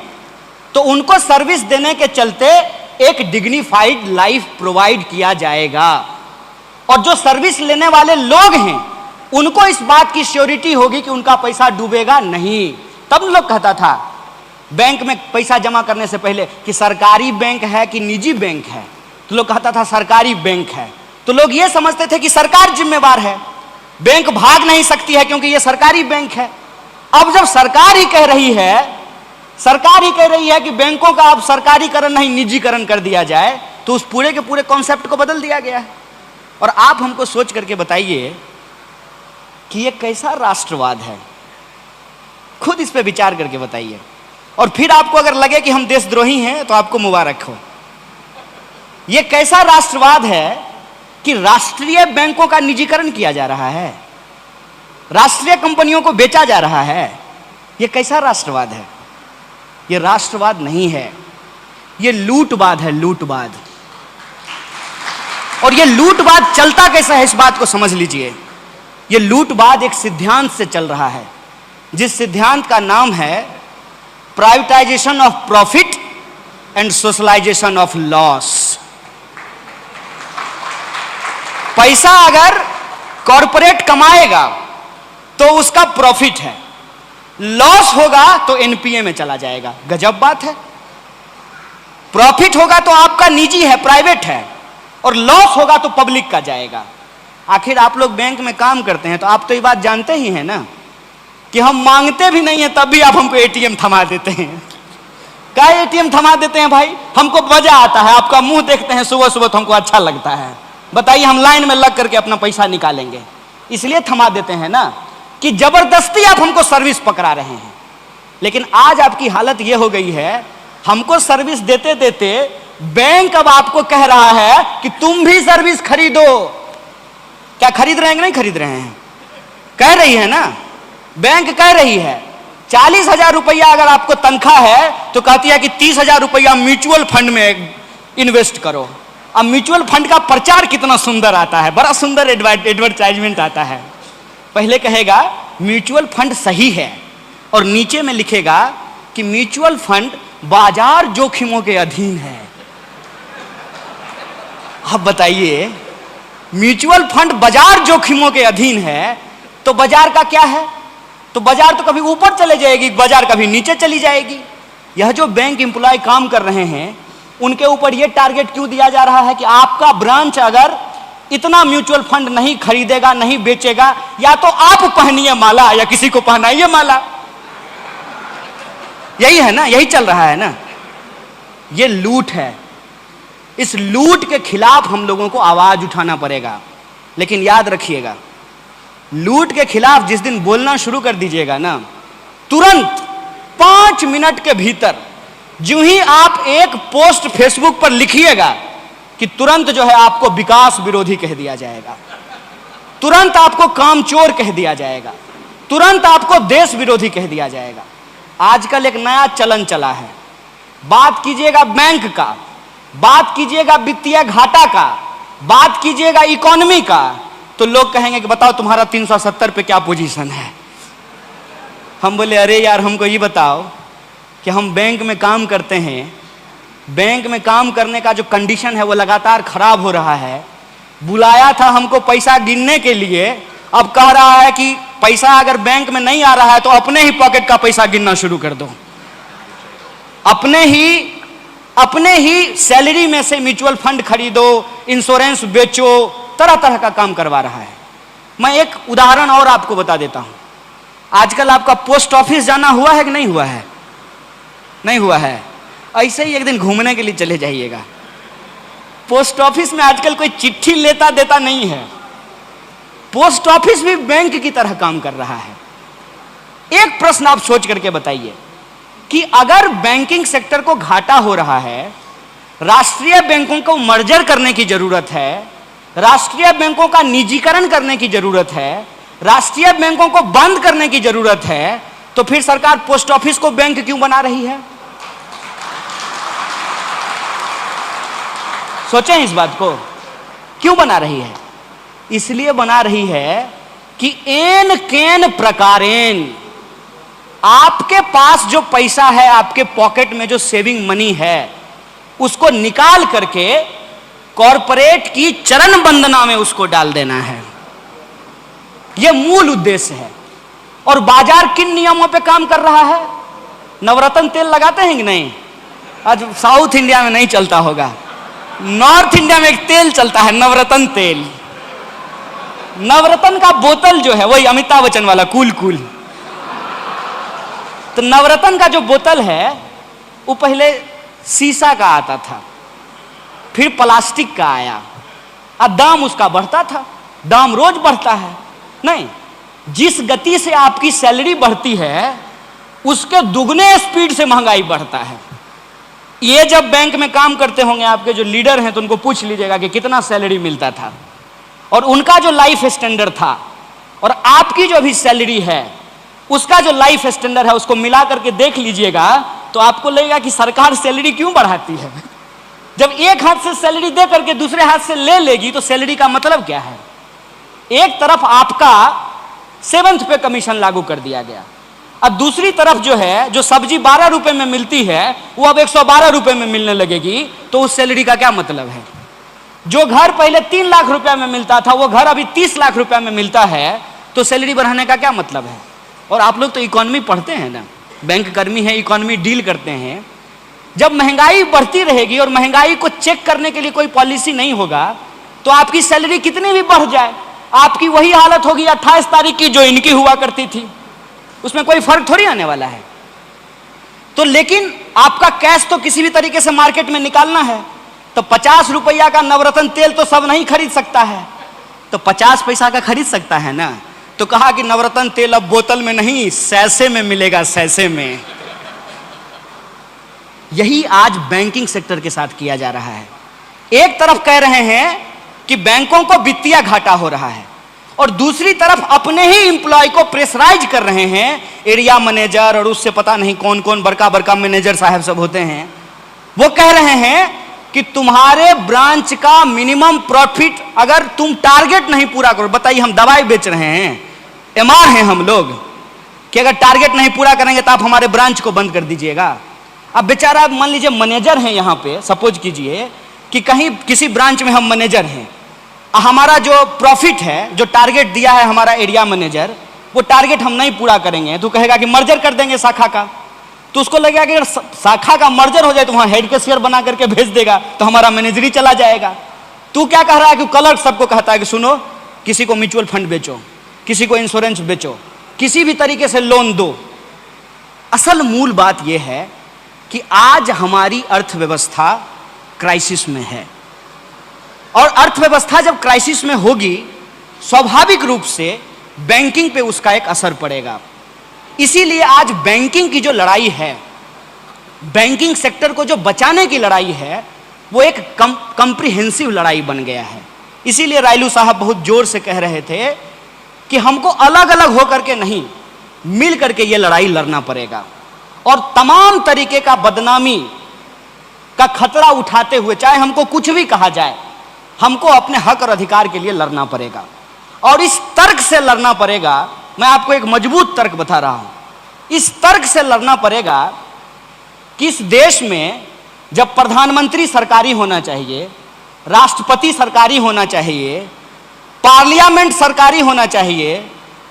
Speaker 4: तो उनको सर्विस देने के चलते एक डिग्निफाइड लाइफ प्रोवाइड किया जाएगा, और जो सर्विस लेने वाले लोग हैं उनको इस बात की श्योरिटी होगी कि उनका पैसा डूबेगा नहीं। तब लोग कहता था बैंक में पैसा जमा करने से पहले कि सरकारी बैंक है कि निजी बैंक है, तो लोग कहता था सरकारी बैंक है। तो लोग ये समझते थे कि सरकार जिम्मेवार है, बैंक भाग नहीं सकती है क्योंकि ये सरकारी बैंक है। अब जब सरकार ही कह रही है कि बैंकों का अब सरकारीकरण नहीं निजीकरण कर दिया जाए, तो उस पूरे के पूरे कॉन्सेप्ट को बदल दिया गया है। और आप हमको सोच करके बताइए कि ये कैसा राष्ट्रवाद है? खुद इस पे विचार करके बताइए। और फिर आपको अगर लगे कि हम देशद्रोही हैं तो आपको मुबारक हो। ये कैसा राष्ट्रवाद है कि राष्ट्रीय बैंकों का निजीकरण किया जा रहा है, राष्ट्रीय कंपनियों को बेचा जा रहा है। ये कैसा राष्ट्रवाद है? ये राष्ट्रवाद नहीं है, ये लूटवाद है, लूटवाद। और ये लूटवाद चलता कैसा है, इस बात को समझ लीजिए। ये लूटवाद एक सिद्धांत से चल रहा है, जिस सिद्धांत का नाम है privatisation of profit and socialisation of loss. पैसा अगर कॉरपोरेट कमाएगा तो उसका प्रॉफिट है, लॉस होगा तो एनपीए में चला जाएगा। गजब बात है। प्रॉफिट होगा तो आपका निजी है, प्राइवेट है, और लॉस होगा तो पब्लिक का जाएगा। आखिर आप लोग बैंक में काम करते हैं तो आप तो ये बात जानते ही हैं ना कि हम मांगते भी नहीं है तब भी आप हमको एटीएम थमा देते हैं। क्या एटीएम थमा देते हैं भाई? हमको मजा आता है, आपका मुंह देखते हैं सुबह सुबह तो हमको अच्छा लगता है। बताइए, हम लाइन में लग करके अपना पैसा निकालेंगे, इसलिए थमा देते हैं ना कि जबरदस्ती आप हमको सर्विस पकड़ा रहे हैं। लेकिन आज आपकी हालत यह हो गई है, हमको सर्विस देते देते बैंक अब आपको कह रहा है कि तुम भी सर्विस खरीदो। क्या खरीद रहे हैं कि नहीं खरीद रहे हैं? कह रही है ना, बैंक कह रही है 40,000 रुपया अगर आपको तनख्वाह है तो कहती है कि 30,000 रुपया म्यूचुअल फंड में इन्वेस्ट करो। अब म्यूचुअल फंड का प्रचार कितना सुंदर आता है, बड़ा सुंदर एडवर्टाइजमेंट आता है। पहले कहेगा म्यूचुअल फंड सही है और नीचे में लिखेगा कि म्यूचुअल फंड बाजार जोखिमों के अधीन है। अब बताइए, म्यूचुअल फंड बाजार जोखिमों के अधीन है तो बाजार का क्या है? तो बाजार तो कभी ऊपर चले जाएगी, बाजार कभी नीचे चली जाएगी। यह जो बैंक एम्प्लॉय काम कर रहे हैं उनके ऊपर यह टारगेट क्यों दिया जा रहा है कि आपका ब्रांच अगर इतना म्यूचुअल फंड नहीं खरीदेगा, नहीं बेचेगा, या तो आप पहनिए माला या किसी को पहनाइए माला। यही है ना, यही चल रहा है ना। यह लूट है, इस लूट के खिलाफ हम लोगों को आवाज उठाना पड़ेगा। लेकिन याद रखिएगा, लूट के खिलाफ जिस दिन बोलना शुरू कर दीजिएगा ना, तुरंत 5 मिनट के भीतर जो ही आप एक पोस्ट फेसबुक पर लिखिएगा कि तुरंत जो है आपको विकास विरोधी कह दिया जाएगा, तुरंत आपको कामचोर कह दिया जाएगा, तुरंत आपको देश विरोधी कह दिया जाएगा। आजकल एक नया चलन चला है, बात कीजिएगा बैंक का, बात कीजिएगा वित्तीय घाटा का, बात कीजिएगा इकोनॉमी का, तो लोग कहेंगे कि बताओ तुम्हारा 370 पे क्या पोजीशन है। हम बोले अरे यार हमको ये बताओ कि हम बैंक में काम करते हैं, बैंक में काम करने का जो कंडीशन है वो लगातार खराब हो रहा है। बुलाया था हमको पैसा गिनने के लिए, अब कह रहा है कि पैसा अगर बैंक में नहीं आ रहा है तो अपने ही पॉकेट का पैसा गिनना शुरू कर दो। अपने ही सैलरी में से म्यूचुअल फंड खरीदो, इंश्योरेंस बेचो, तरह तरह का काम करवा रहा है। मैं एक उदाहरण और आपको बता देता हूं। आजकल आपका पोस्ट ऑफिस जाना हुआ है कि नहीं हुआ है? नहीं हुआ है? ऐसे ही एक दिन घूमने के लिए चले जाइएगा। पोस्ट ऑफिस में आजकल कोई चिट्ठी लेता देता नहीं है, पोस्ट ऑफिस भी बैंक की तरह काम कर रहा है। एक प्रश्न आप सोच करके बताइए कि अगर बैंकिंग सेक्टर को घाटा हो रहा है, राष्ट्रीय बैंकों को मर्जर करने की जरूरत है, राष्ट्रीय बैंकों का निजीकरण करने की जरूरत है, राष्ट्रीय बैंकों को बंद करने की जरूरत है, तो फिर सरकार पोस्ट ऑफिस को बैंक क्यों बना रही है? सोचें इस बात को, क्यों बना रही है? इसलिए बना रही है कि एन केन प्रकारेण आपके पास जो पैसा है, आपके पॉकेट में जो सेविंग मनी है, उसको निकाल करके कॉरपोरेट की चरण वंदना में उसको डाल देना है। यह मूल उद्देश्य है। और बाजार किन नियमों पे काम कर रहा है? नवरत्न तेल लगाते हैं कि नहीं? आज साउथ इंडिया में नहीं चलता होगा, नॉर्थ इंडिया में एक तेल चलता है नवरत्न तेल। नवरत्न का बोतल जो है वही अमिताभ बच्चन वाला कूल कूल। तो नवरत्न का जो बोतल है वो पहले शीशा का आता था, फिर प्लास्टिक का आया, अब दाम उसका बढ़ता था। दाम रोज बढ़ता है नहीं, जिस गति से आपकी सैलरी बढ़ती है उसके दुगने स्पीड से महंगाई बढ़ता है। ये जब बैंक में काम करते होंगे आपके जो लीडर हैं तो उनको पूछ लीजिएगा कि कितना सैलरी मिलता था और उनका जो लाइफ स्टैंडर्ड था और आपकी जो अभी सैलरी है उसका जो लाइफ स्टैंडर्ड है उसको मिला करके देख लीजिएगा तो आपको लगेगा कि सरकार सैलरी क्यों बढ़ाती है। जब एक हाथ से सैलरी दे करके दूसरे हाथ से ले लेगी तो सैलरी का मतलब क्या है? एक तरफ आपका 7th पे कमीशन लागू कर दिया गया, अब दूसरी तरफ जो है जो सब्जी 12 रुपए में मिलती है वो अब 112 रुपए में मिलने लगेगी, तो उस सैलरी का क्या मतलब है? जो घर पहले 3 लाख रुपया में मिलता था वो घर अभी 30 लाख रुपया में मिलता है, तो सैलरी बढ़ाने का क्या मतलब है? और आप लोग तो इकोनॉमी पढ़ते हैं ना, बैंक कर्मी है, इकोनॉमी डील करते हैं। जब महंगाई बढ़ती रहेगी और महंगाई को चेक करने के लिए कोई पॉलिसी नहीं होगा तो आपकी सैलरी कितनी भी बढ़ जाए आपकी वही हालत होगी 28 तारीख की जो इनकी हुआ करती थी, उसमें कोई फर्क थोड़ी आने वाला है। तो लेकिन आपका कैश तो किसी भी तरीके से मार्केट में निकालना है, तो 50 रुपया का नवरत्न तेल तो सब नहीं खरीद सकता है, तो 50 पैसा का खरीद सकता है ना। तो कहा कि नवरत्न तेल अब बोतल में नहीं सैसे में मिलेगा, सैसे में। यही आज बैंकिंग सेक्टर के साथ किया जा रहा है। एक तरफ कह रहे हैं कि बैंकों को वित्तीय घाटा हो रहा है और दूसरी तरफ अपने ही एम्प्लॉय को प्रेशराइज कर रहे हैं, एरिया मैनेजर और उससे पता नहीं कौन कौन बड़का बड़का मैनेजर साहब सब होते हैं। वो कह रहे हैं कि तुम्हारे ब्रांच का मिनिमम प्रॉफिट अगर तुम टारगेट नहीं पूरा करो, बताइए हम दवाई बेच रहे हैं, एमआर हैं हम लोग, कि अगर टारगेट नहीं पूरा करेंगे तो आप हमारे ब्रांच को बंद कर दीजिएगा। अब बेचारा मान लीजिए मैनेजर हैं यहाँ पे, सपोज कीजिए कि कहीं किसी ब्रांच में हम मैनेजर हैं, हमारा जो प्रॉफिट है, जो टारगेट दिया है हमारा एरिया मैनेजर, वो टारगेट हम नहीं पूरा करेंगे तो कहेगा कि मर्जर कर देंगे शाखा का। तो उसको लगेगा कि अगर शाखा का मर्जर हो जाए तो वहां हेड के शेयर बना करके भेज देगा तो हमारा मैनेजर ही चला जाएगा। तू क्या कह रहा है कि क्लर्क सबको कहता है कि सुनो, किसी को म्यूचुअल फंड बेचो, किसी को इंश्योरेंस बेचो, किसी भी तरीके से लोन दो। असल मूल बात यह है कि आज हमारी अर्थव्यवस्था क्राइसिस में है और अर्थव्यवस्था जब क्राइसिस में होगी स्वाभाविक रूप से बैंकिंग पे उसका एक असर पड़ेगा। इसीलिए आज बैंकिंग की जो लड़ाई है, बैंकिंग सेक्टर को जो बचाने की लड़ाई है, वो एक कंप्रिहेंसिव लड़ाई बन गया है। इसीलिए रायलू साहब बहुत जोर से कह रहे थे कि हमको अलग अलग होकर के नहीं, मिल करके ये लड़ाई लड़ना पड़ेगा और तमाम तरीके का बदनामी का खतरा उठाते हुए, चाहे हमको कुछ भी कहा जाए, हमको अपने हक और अधिकार के लिए लड़ना पड़ेगा। और इस तर्क से लड़ना पड़ेगा। मैं आपको एक मजबूत तर्क बता रहा हूं। इस तर्क से लड़ना पड़ेगा कि इस देश में जब प्रधानमंत्री सरकारी होना चाहिए, राष्ट्रपति सरकारी होना चाहिए, पार्लियामेंट सरकारी होना चाहिए,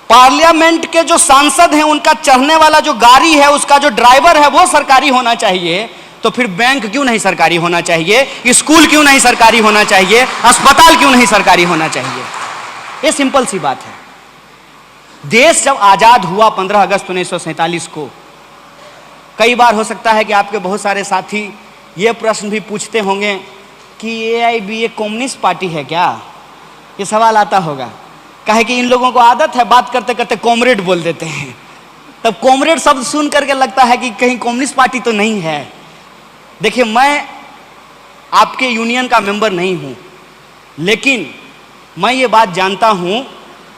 Speaker 4: पार्लियामेंट के जो सांसद हैं उनका चढ़ने वाला जो गाड़ी है, उसका जो ड्राइवर है वो सरकारी होना चाहिए, तो फिर बैंक क्यों नहीं सरकारी होना चाहिए, स्कूल क्यों नहीं सरकारी होना चाहिए, अस्पताल क्यों नहीं सरकारी होना चाहिए? ये सिंपल सी बात है। देश जब आजाद हुआ 15 अगस्त 1947 को, कई बार हो सकता है कि आपके बहुत सारे साथी ये प्रश्न भी पूछते होंगे कि AIB कम्युनिस्ट पार्टी है क्या? ये सवाल आता होगा। कहे कि इन लोगों को आदत है बात करते करते कॉमरेड बोल देते हैं, तब कॉमरेड शब्द सुन करके लगता है कि कहीं कम्युनिस्ट पार्टी तो नहीं है। देखिए, मैं आपके यूनियन का मेंबर नहीं हूं, लेकिन मैं ये बात जानता हूं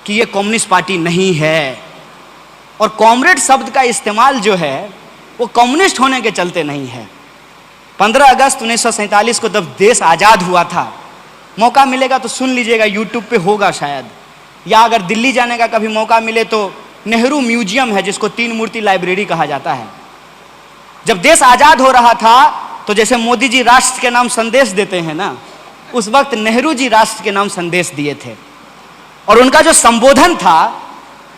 Speaker 4: कि ये कम्युनिस्ट पार्टी नहीं है। और कॉमरेड शब्द का इस्तेमाल जो है वो कम्युनिस्ट होने के चलते नहीं है। 15 अगस्त 1947 को जब देश आज़ाद हुआ था, मौका मिलेगा तो सुन लीजिएगा, यूट्यूब पे होगा शायद, या अगर दिल्ली जाने का कभी मौका मिले तो नेहरू म्यूजियम है जिसको 3 मूर्ति लाइब्रेरी कहा जाता है। जब देश आज़ाद हो रहा था तो जैसे मोदी जी राष्ट्र के नाम संदेश देते हैं ना, उस वक्त नेहरू जी राष्ट्र के नाम संदेश दिए थे और उनका जो संबोधन था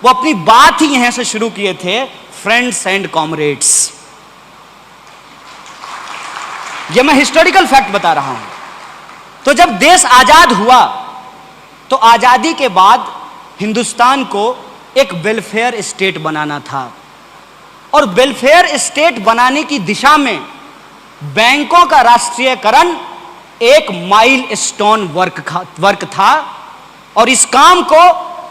Speaker 4: वो अपनी बात ही यहां से शुरू किए थे, फ्रेंड्स एंड कॉमरेड्स। ये मैं हिस्टोरिकल फैक्ट बता रहा हूं। तो जब देश आजाद हुआ तो आजादी के बाद हिंदुस्तान को एक वेलफेयर स्टेट बनाना था और वेलफेयर स्टेट बनाने की दिशा में बैंकों का राष्ट्रीयकरण एक माइलस्टोन वर्क था और इस काम को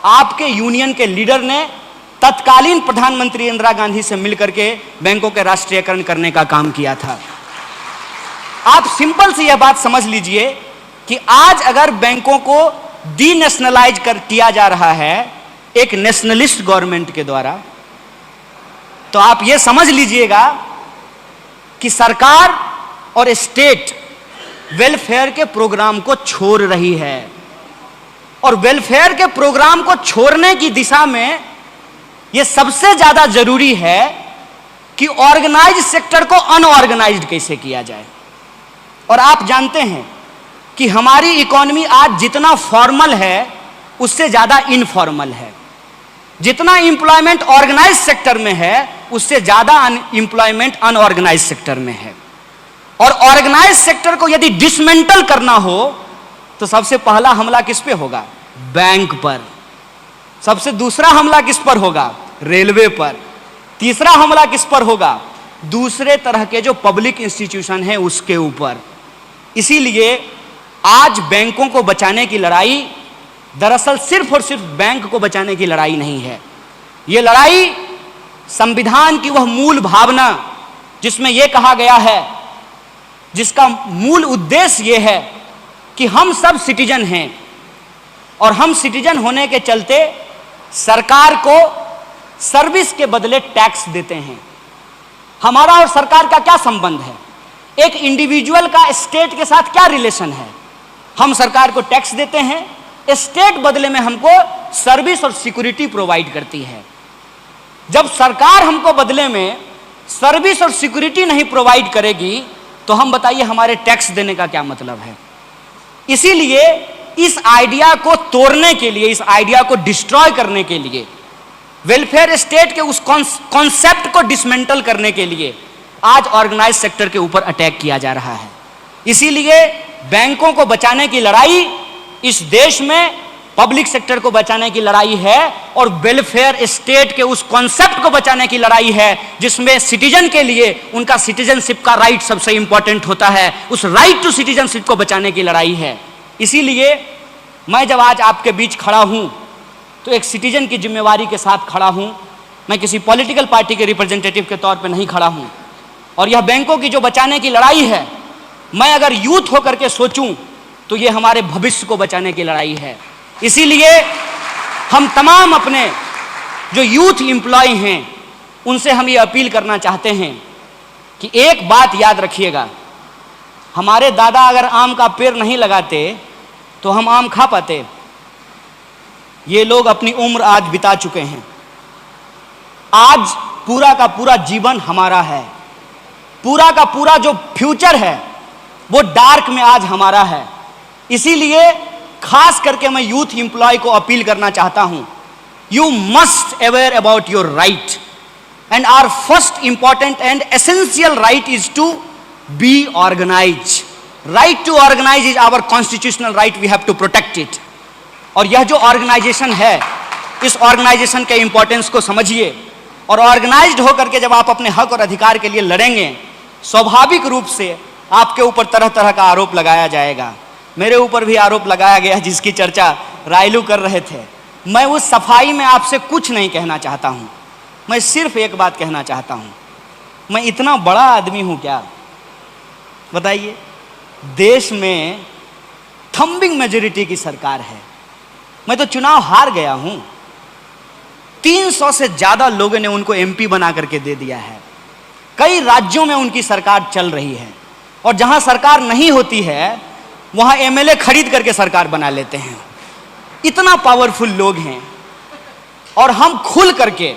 Speaker 4: आपके यूनियन के लीडर ने तत्कालीन प्रधानमंत्री इंदिरा गांधी से मिलकर के बैंकों के राष्ट्रीयकरण करने का काम किया था। आप सिंपल सी यह बात समझ लीजिए कि आज अगर बैंकों को डीनेशनलाइज किया जा रहा है एक नेशनलिस्ट गवर्नमेंट के द्वारा, तो आप यह समझ लीजिएगा कि सरकार और स्टेट वेलफेयर के प्रोग्राम को छोड़ रही है और वेलफेयर के प्रोग्राम को छोड़ने की दिशा में यह सबसे ज्यादा जरूरी है कि ऑर्गेनाइज सेक्टर को अनऑर्गेनाइज्ड कैसे किया जाए। और आप जानते हैं कि हमारी इकोनॉमी आज जितना फॉर्मल है उससे ज्यादा इनफॉर्मल है। जितना एम्प्लॉयमेंट ऑर्गेनाइज सेक्टर में है उससे ज्यादा एम्प्लॉयमेंट अनऑर्गेनाइज सेक्टर में है। और ऑर्गेनाइज सेक्टर को यदि डिसमेंटल करना हो तो सबसे पहला हमला किस पे होगा? बैंक पर। सबसे दूसरा हमला किस पर होगा? रेलवे पर। तीसरा हमला किस पर होगा? दूसरे तरह के जो पब्लिक इंस्टीट्यूशन है उसके ऊपर। इसीलिए आज बैंकों को बचाने की लड़ाई दरअसल सिर्फ और सिर्फ बैंक को बचाने की लड़ाई नहीं है। यह लड़ाई संविधान की वह मूल भावना जिसमें यह कहा गया है जिसका मूल उद्देश्य यह है कि हम सब सिटीजन हैं और हम सिटीजन होने के चलते सरकार को सर्विस के बदले टैक्स देते हैं। हमारा और सरकार का क्या संबंध है? एक इंडिविजुअल का स्टेट के साथ क्या रिलेशन है? हम सरकार को टैक्स देते हैं, स्टेट बदले में हमको सर्विस और सिक्योरिटी प्रोवाइड करती है। जब सरकार हमको बदले में सर्विस और सिक्योरिटी नहीं प्रोवाइड करेगी तो हम बताइए हमारे टैक्स देने का क्या मतलब है? इसीलिए इस आइडिया को तोड़ने के लिए, इस आइडिया को डिस्ट्रॉय करने के लिए, वेलफेयर स्टेट के उस कॉन्सेप्ट को डिसमेंटल करने के लिए आज ऑर्गेनाइज सेक्टर के ऊपर अटैक किया जा रहा है। इसीलिए बैंकों को बचाने की लड़ाई इस देश में पब्लिक सेक्टर को बचाने की लड़ाई है और वेलफेयर स्टेट के उस कॉन्सेप्ट को बचाने की लड़ाई है जिसमें सिटीजन के लिए उनका सिटीजनशिप का राइट सबसे इंपॉर्टेंट होता है। उस राइट टू सिटीजनशिप को बचाने की लड़ाई है। इसीलिए मैं जब आज आपके बीच खड़ा हूं तो एक सिटीजन की जिम्मेवारी के साथ खड़ा हूं। मैं किसी पॉलिटिकल पार्टी के रिप्रेजेंटेटिव के तौर पे नहीं खड़ा हूं। और यह बैंकों की जो बचाने की लड़ाई है, मैं अगर यूथ होकर के सोचूं तो यह हमारे भविष्य को बचाने की लड़ाई है। इसीलिए हम तमाम अपने जो यूथ एम्प्लॉय हैं उनसे हम ये अपील करना चाहते हैं कि एक बात याद रखिएगा, हमारे दादा अगर आम का पेड़ नहीं लगाते तो हम आम खा पाते? ये लोग अपनी उम्र आज बिता चुके हैं। आज पूरा का पूरा जीवन हमारा है, पूरा का पूरा जो फ्यूचर है वो डार्क में आज हमारा है। इसीलिए खास करके मैं यूथ एम्प्लॉय को अपील करना चाहता हूं, you must aware about your right and our first important and essential right is to be organise. Right to organise is our constitutional right, we have to protect it. और यह जो organisation है, इस organisation के importance को समझिए और organised होकर के जब आप अपने हक और अधिकार के लिए लड़ेंगे, स्वाभाविक रूप से आपके ऊपर तरह तरह का आरोप लगाया जाएगा। मेरे ऊपर भी आरोप लगाया गया जिसकी चर्चा रायलू कर रहे थे। मैं उस सफाई में आपसे कुछ नहीं कहना चाहता हूं, मैं सिर्फ एक बात कहना चाहता हूं, मैं इतना बड़ा आदमी हूं क्या? बताइए, देश में थंबिंग मेजॉरिटी की सरकार है, मैं तो चुनाव हार गया हूं। 300 से ज्यादा लोगों ने उनको एमपी बना करके दे दिया है। कई राज्यों में उनकी सरकार चल रही है और जहां सरकार नहीं होती है वहां एमएलए खरीद करके सरकार बना लेते हैं। इतना पावरफुल लोग हैं और हम खुल करके,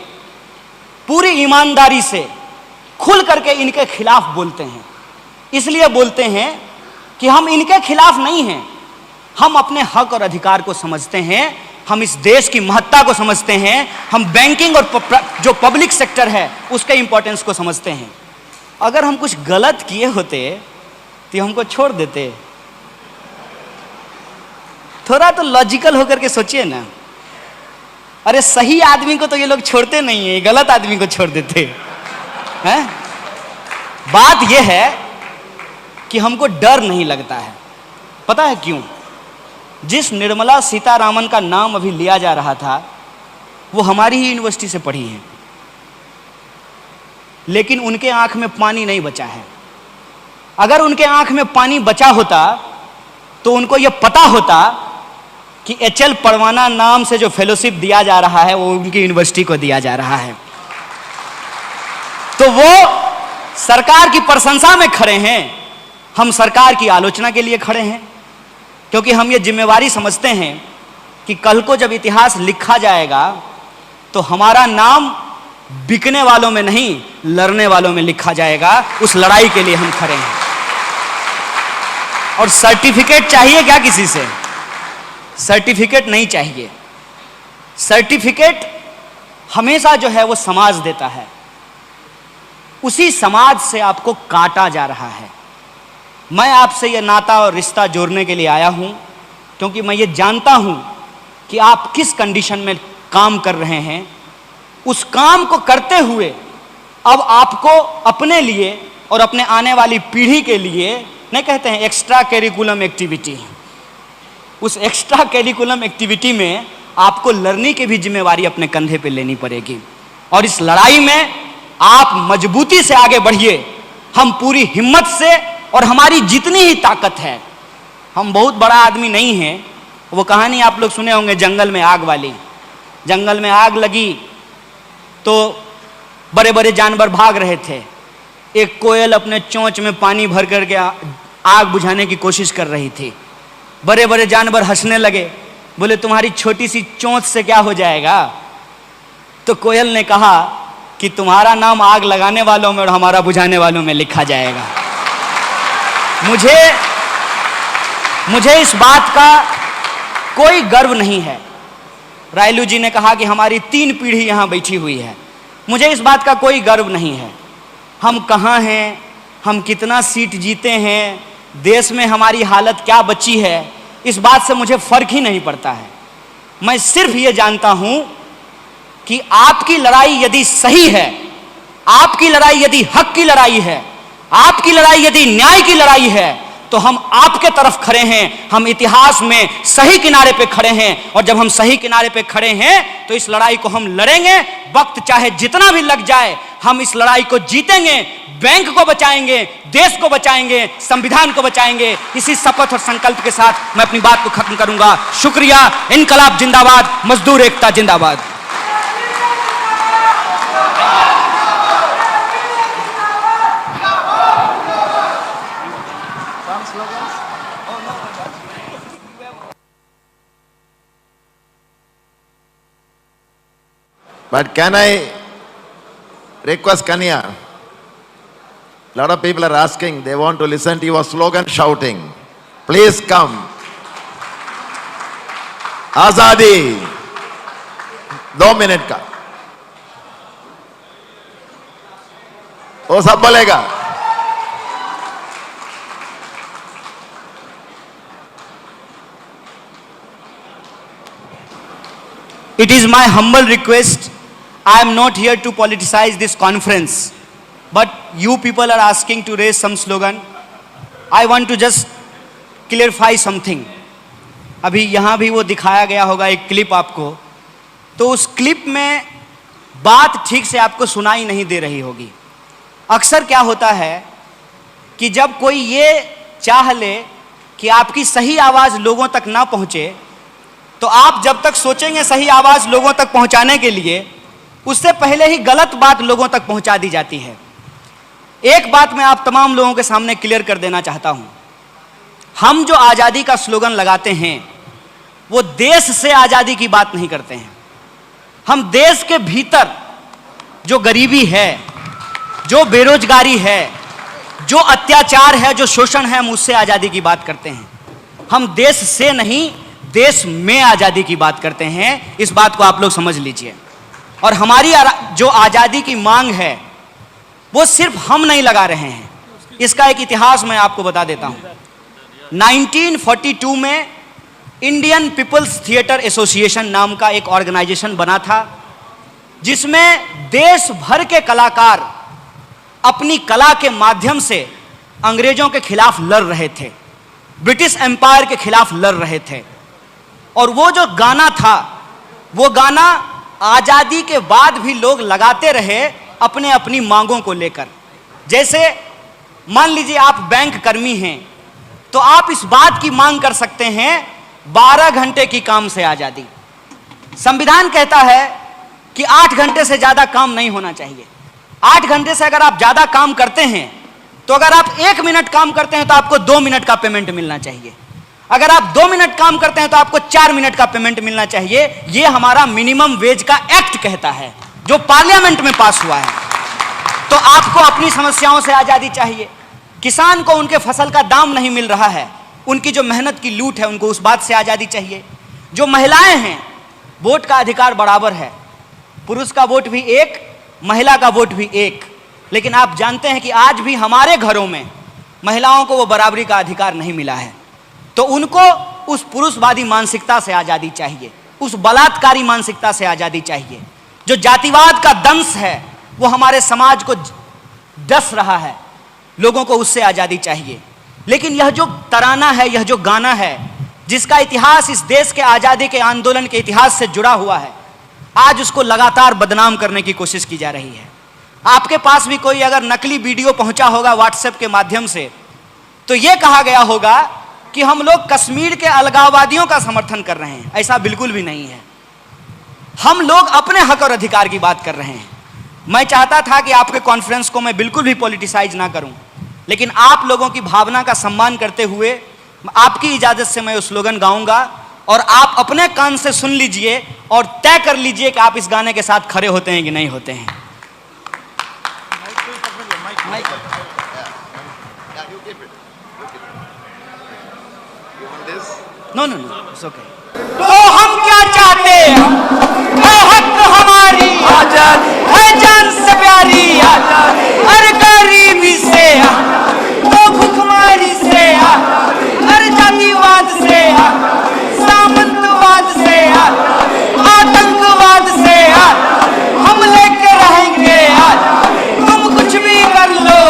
Speaker 4: पूरी ईमानदारी से खुल करके इनके खिलाफ बोलते हैं। इसलिए बोलते हैं कि हम इनके खिलाफ नहीं हैं, हम अपने हक और अधिकार को समझते हैं, हम इस देश की महत्ता को समझते हैं, हम बैंकिंग और जो पब्लिक सेक्टर है उसके इंपॉर्टेंस को समझते हैं। अगर हम कुछ गलत किए होते तो हमको छोड़ देते? थोड़ा तो लॉजिकल होकर के सोचिए ना। अरे सही आदमी को तो ये लोग छोड़ते नहीं है, गलत आदमी को छोड़ देते हैं। बात यह है कि हमको डर नहीं लगता है। पता है क्यों? जिस निर्मला सीतारामन का नाम अभी लिया जा रहा था वो हमारी ही यूनिवर्सिटी से पढ़ी है, लेकिन उनके आंख में पानी नहीं बचा है। अगर उनके आंख में पानी बचा होता तो उनको यह पता होता कि एचएल परवाना नाम से जो फेलोशिप दिया जा रहा है वो उनकी यूनिवर्सिटी को दिया जा रहा है। तो वो सरकार की प्रशंसा में खड़े हैं, हम सरकार की आलोचना के लिए खड़े हैं, क्योंकि हम ये जिम्मेवारी समझते हैं कि कल को जब इतिहास लिखा जाएगा तो हमारा नाम बिकने वालों में नहीं, लड़ने वालों में लिखा जाएगा। उस लड़ाई के लिए हम खड़े हैं। और सर्टिफिकेट चाहिए क्या किसी से? सर्टिफिकेट नहीं चाहिए। सर्टिफिकेट हमेशा जो है वो समाज देता है, उसी समाज से आपको काटा जा रहा है। मैं आपसे ये नाता और रिश्ता जोड़ने के लिए आया हूं क्योंकि मैं ये जानता हूं कि आप किस कंडीशन में काम कर रहे हैं। उस काम को करते हुए अब आपको अपने लिए और अपने आने वाली पीढ़ी के लिए, नहीं कहते हैं एक्स्ट्रा करिकुलम एक्टिविटी, उस एक्स्ट्रा करिकुलम एक्टिविटी में आपको लर्निंग की भी जिम्मेवारी अपने कंधे पे लेनी पड़ेगी। और इस लड़ाई में आप मजबूती से आगे बढ़िए। हम पूरी हिम्मत से और हमारी जितनी ही ताकत है, हम बहुत बड़ा आदमी नहीं है। वो कहानी आप लोग सुने होंगे जंगल में आग वाली। जंगल में आग लगी तो बड़े बड़े जानवर भाग रहे थे। एक कोयल अपने चोंच में पानी भर करके आग बुझाने की कोशिश कर रही थी। बड़े बड़े जानवर हंसने लगे, बोले तुम्हारी छोटी सी चोंच से क्या हो जाएगा। तो कोयल ने कहा कि तुम्हारा नाम आग लगाने वालों में और हमारा बुझाने वालों में लिखा जाएगा। मुझे इस बात का कोई गर्व नहीं है। रायलू जी ने कहा कि हमारी 3 पीढ़ी यहाँ बैठी हुई है। मुझे इस बात का कोई गर्व नहीं है। हम कहाँ हैं, हम कितना सीट जीते हैं, देश में हमारी हालत क्या बची है, इस बात से मुझे फर्क ही नहीं पड़ता है। मैं सिर्फ ये जानता हूं कि आपकी लड़ाई यदि सही है, आपकी लड़ाई यदि हक की लड़ाई है, आपकी लड़ाई यदि न्याय की लड़ाई है, तो हम आपके तरफ खड़े हैं। हम इतिहास में सही किनारे पे खड़े हैं, और जब हम सही किनारे पे खड़े हैं तो इस लड़ाई को हम लड़ेंगे। वक्त चाहे जितना भी लग जाए, हम इस लड़ाई को जीतेंगे। बैंक को बचाएंगे, देश को बचाएंगे, संविधान को बचाएंगे। इसी शपथ और संकल्प के साथ मैं अपनी बात को खत्म करूंगा। शुक्रिया। इनकलाब जिंदाबाद, मजदूर एकता जिंदाबाद।
Speaker 5: But can I request Kanya? Lot of people are asking, they want to listen to your slogan shouting. Please come. Azadi. 2 minute का वो सब बोलेगा।
Speaker 4: It is my humble request. I am not here to politicize this conference, but you people are asking to raise some slogan. I want to just clarify something. अभी यहाँ भी वो दिखाया गया होगा एक क्लिप आपको, तो उस क्लिप में बात ठीक से आपको सुनाई नहीं दे रही होगी। अक्सर क्या होता है कि जब कोई ये चाह ले कि आपकी सही आवाज़ लोगों तक ना पहुँचे, तो आप जब तक सोचेंगे सही आवाज़ लोगों तक पहुँचाने के लिए, उससे पहले ही गलत बात लोगों तक पहुँचा दी जाती है। एक बात मैं आप तमाम लोगों के सामने क्लियर कर देना चाहता हूँ। हम जो आज़ादी का स्लोगन लगाते हैं, वो देश से आज़ादी की बात नहीं करते हैं। हम देश के भीतर जो गरीबी है, जो बेरोजगारी है, जो अत्याचार है, जो शोषण है, हम उससे आज़ादी की बात करते हैं। हम देश से नहीं, देश में आज़ादी की बात करते हैं। इस बात को आप लोग समझ लीजिए। और हमारी जो आज़ादी की मांग है, वो सिर्फ हम नहीं लगा रहे हैं। इसका एक इतिहास मैं आपको बता देता हूँ। 1942 में इंडियन पीपल्स थिएटर एसोसिएशन नाम का एक ऑर्गेनाइजेशन बना था, जिसमें देश भर के कलाकार अपनी कला के माध्यम से अंग्रेजों के खिलाफ लड़ रहे थे, ब्रिटिश एम्पायर के खिलाफ लड़ रहे थे। और वो जो गाना था, वो गाना आज़ादी के बाद भी लोग लगाते रहे अपने अपनी मांगों को लेकर। जैसे मान लीजिए आप बैंक कर्मी हैं, तो आप इस बात की मांग कर सकते हैं 12 घंटे की काम से आज़ादी। संविधान कहता है कि 8 घंटे से ज़्यादा काम नहीं होना चाहिए। 8 घंटे से अगर आप ज़्यादा काम करते हैं, तो अगर आप 1 मिनट काम करते हैं तो आपको 2 मिनट का पेमेंट मिलना चाहिए। अगर आप 2 मिनट काम करते हैं तो आपको 4 मिनट का पेमेंट मिलना चाहिए। ये हमारा मिनिमम वेज का एक्ट कहता है, जो पार्लियामेंट में पास हुआ है। तो आपको अपनी समस्याओं से आज़ादी चाहिए। किसान को उनके फसल का दाम नहीं मिल रहा है, उनकी जो मेहनत की लूट है, उनको उस बात से आज़ादी चाहिए। जो महिलाएं हैं, वोट का अधिकार बराबर है। पुरुष का वोट भी एक, महिला का वोट भी एक। लेकिन आप जानते हैं कि आज भी हमारे घरों में महिलाओं को वो बराबरी का अधिकार नहीं मिला है। तो उनको उस पुरुषवादी मानसिकता से आज़ादी चाहिए, उस बलात्कारी मानसिकता से आज़ादी चाहिए। जो जातिवाद का दंश है, वो हमारे समाज को डस रहा है, लोगों को उससे आज़ादी चाहिए। लेकिन यह जो तराना है, यह जो गाना है, जिसका इतिहास इस देश के आज़ादी के आंदोलन के इतिहास से जुड़ा हुआ है, आज उसको लगातार बदनाम करने की कोशिश की जा रही है। आपके पास भी कोई अगर नकली वीडियो पहुंचा होगा व्हाट्सएप के माध्यम से, तो यह कहा गया होगा कि हम लोग कश्मीर के अलगाववादियों का समर्थन कर रहे हैं। ऐसा बिल्कुल भी नहीं है। हम लोग अपने हक और अधिकार की बात कर रहे हैं। मैं चाहता था कि आपके कॉन्फ्रेंस को मैं बिल्कुल भी पॉलिटिसाइज ना करूं, लेकिन आप लोगों की भावना का सम्मान करते हुए आपकी इजाजत से मैं वो स्लोगन गाऊंगा और आप अपने कान से सुन लीजिए और तय कर लीजिए कि आप इस गाने के साथ खड़े होते हैं कि नहीं होते हैं। No no no, it's okay. तो हम क्या चाहते हैं? है हक हमारी आजादी, है जान से प्यारी आजादी, हर गरीबी से, तो भुखमरी से, हर जातिवाद से, सामंतवाद से, आतंकवाद से हम लेके रहेंगे। तुम कुछ भी कर लो,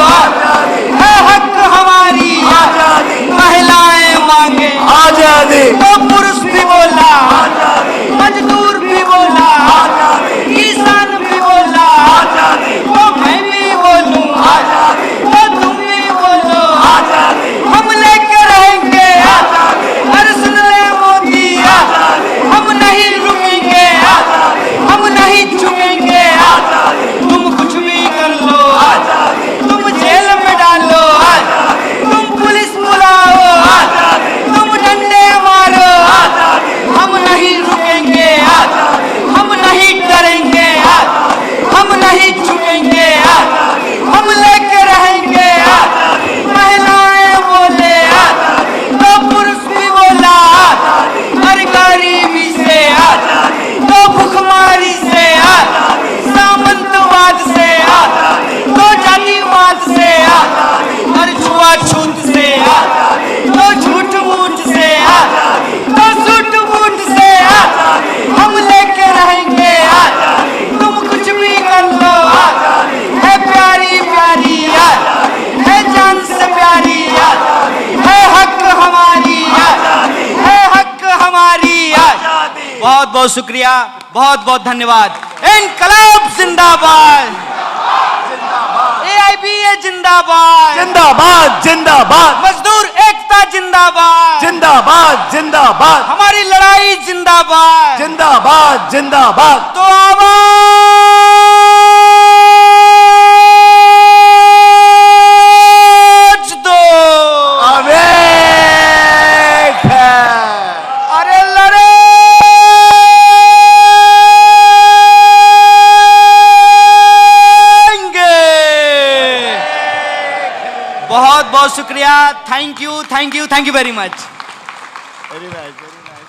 Speaker 4: है हक हमारी आजादी, महिलाएं मांगे आजादी, तो पुरुष भी बोला आजादी, मजदूर भी बोला आजादी, किसान भी बोला आजादी, तो मैं भी बोलूं आजादी, तो तुम भी बोलो आजादी, हम लेके रहेंगे आजादी। अरे सुन ले मोदी आजादी, हम नहीं रुकेंगे आजादी, हम नहीं झुकेंगे आजादी, तुम कुछ भी कर लो आजादी, तुम जेल में डालो आजादी, तुम पुलिस बुलाओ आजादी, तुम डंडे मारो आजादी, हम नहीं रुकेंगे आजादी, हम नहीं डरेंगे आजादी, हम नहीं झुकेंगे आजादी, हम लेके रहेंगे आजादी। महिलाएं बोले आजादी, तो पुरुष भी बोला आजादी, हर गरीबी से आजादी, तो भुखमरी से आजादी, सामंतवाद से आजादी, तो जातिवाद से आजादी, हर छुआछूत से आजादी, तो झूठ मूठ से आजादी, तो सूट बूट से आजादी, हम लेके रहेंगे आजादी, तुम कुछ भी कर लो आजादी, है प्यारी प्यारी आजादी, है जान से प्यारी आजादी, है हक हमारी आजादी, है हक हमारी आजादी। बहुत बहुत शुक्रिया, बहुत बहुत धन्यवाद। इनकलाब जिंदाबाद, AIBA जिंदाबाद,
Speaker 3: जिंदाबाद जिंदाबाद
Speaker 4: मजदूर एकता जिंदाबाद,
Speaker 3: जिंदाबाद जिंदाबाद
Speaker 4: हमारी लड़ाई जिंदाबाद।
Speaker 3: जिंदाबाद जिंदाबाद।
Speaker 4: तो आवाज दो,
Speaker 3: अवेक है।
Speaker 4: अरे लड़ेंगे। बहुत बहुत शुक्रिया, thank you thank you thank you very much.
Speaker 3: Very nice very nice.